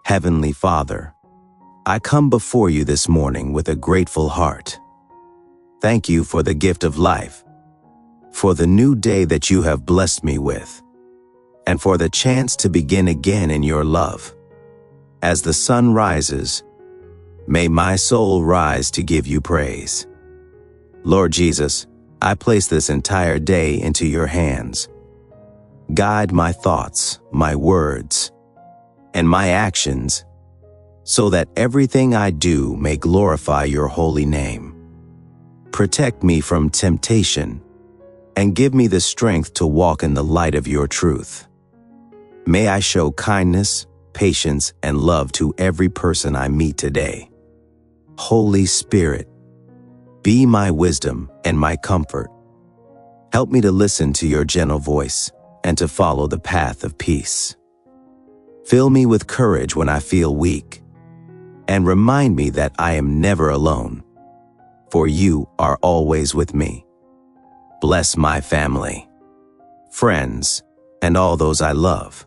Heavenly Father, I come before you this morning with a grateful heart. Thank you for the gift of life, for the new day that you have blessed me with, and for the chance to begin again in your love. As the sun rises, may my soul rise to give you praise. Lord Jesus, I place this entire day into your hands. Guide my thoughts, my words, and my actions, so that everything I do may glorify your holy name. Protect me from temptation, and give me the strength to walk in the light of your truth. May I show kindness, patience, and love to every person I meet today. Holy Spirit, be my wisdom and my comfort. Help me to listen to your gentle voice and to follow the path of peace. Fill me with courage when I feel weak, and remind me that I am never alone, for you are always with me. Bless my family, friends, and all those I love.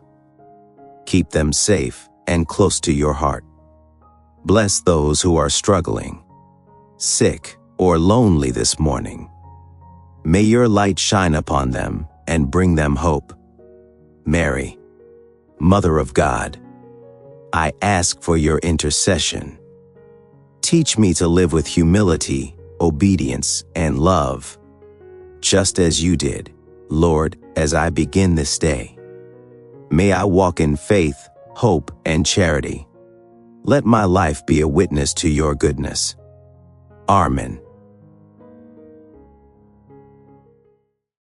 Keep them safe and close to your heart. Bless those who are struggling, sick, or lonely this morning. May your light shine upon them and bring them hope. Mary, Mother of God, I ask for your intercession. Teach me to live with humility, obedience, and love, just as you did, Lord, as I begin this day. May I walk in faith, hope, and charity. Let my life be a witness to your goodness. Amen.